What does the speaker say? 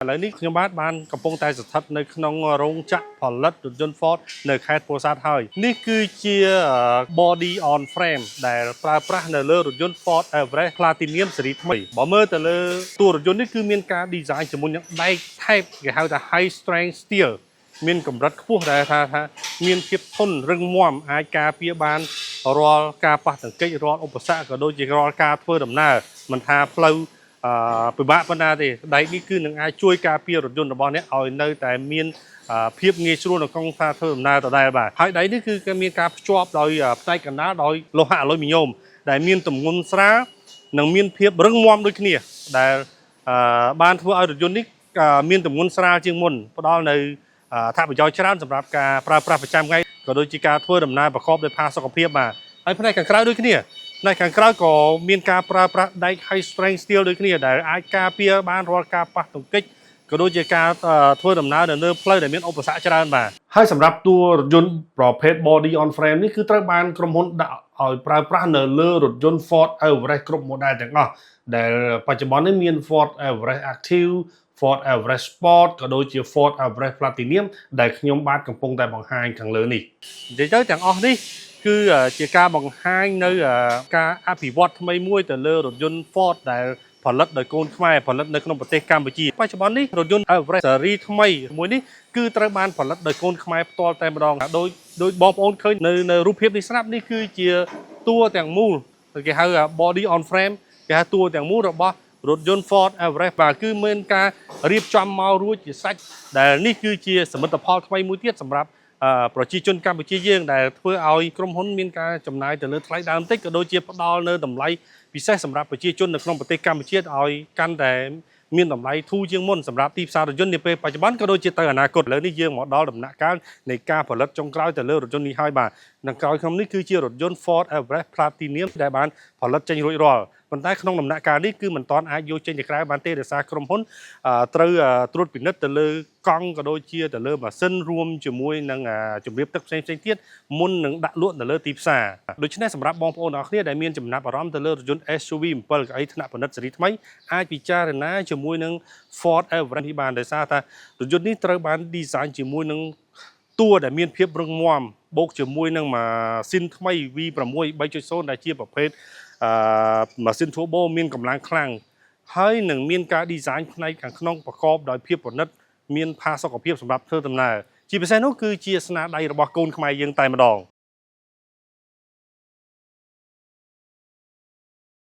ឥឡូវនេះខ្ញុំបានកំពុងតែស្ថិតនៅក្នុងរោងចក្រផលិតរថយន្ត Ford នៅខេត្តពោធិ៍សាត់ហើយនេះគឺជា body on frame ដែលប្រើប្រាស់នៅលើរថយន្ត Ford Everest Platinum ស៊េរីថ្មីបើមើលទៅលើតួរថយន្តនេះគឺមានការ design ជាមួយនឹងដែកថែបគេហៅថា high strength steel មានកម្រិតខ្ពស់ដែលថាមានភាពធន់រឹងមាំអាចការពារបានរាល់ការប៉ះទង្គិចរាល់ឧបសគ្គក៏ដូចជារាល់ការធ្វើដំណើរមិនថាផ្លូវពិបាកប៉ុណ្ណាទេដែកនេះគឺនឹងអាចជួយការពាររថយន្តរបស់អ្នកឲ្យនៅតែមានភាពងាយស្រួលនៅក្នុងការធ្វើដំណើរដដែលបាទហើយដែកនេះគឺមានការភ្ជាប់ដោយផ្នែកកណ្ដាលដោយលោហៈអាលុយមីញ៉ូមដែលមានទម្ងន់ស្រាលនិងមានភាពរឹងមាំដូចគ្នាដែលបានធ្វើឲ្យរថយន្តនេះមានទម្ងន់ស្រាលជាងមុនផ្ដល់នៅអត្ថប្រយោជន៍ច្រើនសម្រាប់ការប្រើប្រាស់ប្រចាំថ្ងៃក៏ដូចជាការធ្វើដំណើរប្រកបដោយផាសុកភាពបាទហើយផ្នែកខាងក្រៅដូចគ្នាផ្នែកខាងក្រៅក៏មានការប្រើប្រាស់ដែក high strength steel ដូចគ្នាដែលអាចការពារបានរាល់ការប៉ះទង្គិចក៏ដូចជាការធ្វើដំណើរនៅលើផ្លូវដែលមានឧបសគ្គច្រើនបាទហើយសម្រាប់តួរថយន្តប្រភេទ body on frame នេះគឺត្រូវបានក្រុមហ៊ុនដាក់ឲ្យប្រើប្រាស់នៅលើរថយន្ត Ford Everest គ្រប់ model ទាំងអស់ដែលបច្ចុប្បន្ននេះមាន Ford Everest Active Ford Everest Sport ក៏ដូចជា Ford Everest Platinum ដែលខ្ញុំបាទកំពុងតែបង្ហាញខាងលើនេះនិយាយទៅទាំងអស់នេះគឺជាការបង្ហាញនៅការអភិវឌ្ឍថ្មីមួយទៅលើរថយន្ត Ford ដែលផលិតដោយកូនខ្មែរផលិតនៅក្នុងប្រទេសកម្ពុជាបច្ចុប្បន្ននេះរថយន្ត Everest ស៊េរីថ្មីមួយនេះគឺត្រូវបានផលិតដោយកូនខ្មែរផ្ទាល់តែម្ដងដោយបងប្អូនឃើញនៅរូបភាពនេះស្រាប់នេះគឺជាតួទាំងមូលគេហៅ body on frame គេហៅតួទាំងមូលរបស់រថយន្ត Ford Everest បាទគឺមានការរៀបចំមករួចជាសាច់ដែលនេះគឺជាសមិទ្ធផលថ្មីមួយទៀតសម្រាប់ប្រជាជនកម្ពុជាយើងដែលធ្វើឲ្យក្រុមហ៊ុនមានការចំណាយទៅលើថ្លៃដើមតិចក៏ដូចជាផ្ដល់នៅតម្លៃពិសេសសម្រាប់ប្រជាជននៅក្នុងប្រទេសកម្ពុជាឲ្យកាន់តែមានតម្លៃធូរជាងមុនសម្រាប់ទីផ្សាររថយន្តនាពេលបច្ចុប្បន្នក៏ដូចជាទៅអនាគតឥឡូវនេះយើងមកដល់ដំណាក់កាលនៃការផលិតចុងក្រោយទៅលើរថយន្តនេះហើយបាទនិងក្រោយខ្ញុំនេះគឺជារថយន្ត Ford Everest Platinum ដែលបានផលិតចេញរួចរាល់ប៉ុន្តែក្នុងដំណាក់កាលនេះគឺមិនទាន់អាចយកចេញទៅក្រៅបានទេដោយសារក្រុមហ៊ុនត្រូវត្រួតពិនិត្យទៅលើកង់ក៏ដូចជាទៅលើម៉ាស៊ីនរួមជាមួយនឹងជំរាបទឹកផ្សេងៗទៀតមុននឹងដាក់លក់នៅលើទីផ្សារដូច្នេះសម្រាប់បងប្អូនអរគ្នាដែលមានចំណាប់អារម្មណ៍ទៅលើរថយន្ត SUV 7 កៅអីថ្នាក់ផលិតស៊េរីថ្មីអាចពិចារណាជាមួយនឹង Ford Everest នេះបានដោយសារថារថយន្តនេះត្រូវបាន design ជាមួយនឹងតួដែលមានភាពរឹងមាំបូកជាមួយនឹងម៉ាស៊ីនថ្មី V6 3.0 ដែលជាប្រភេទម៉ាស៊ីន turbo មានកម្លាំងខ្លាំងហើយនឹងមានការ design ផ្នែកខាងក្នុងប្រកបដោយភាពប្រណិតមានផាសុកភាពសម្រាប់ធ្វើដំណើរជាពិសេសនោះគឺជាស្នាដៃរបស់កូនខ្មែរយើងតែម្ដង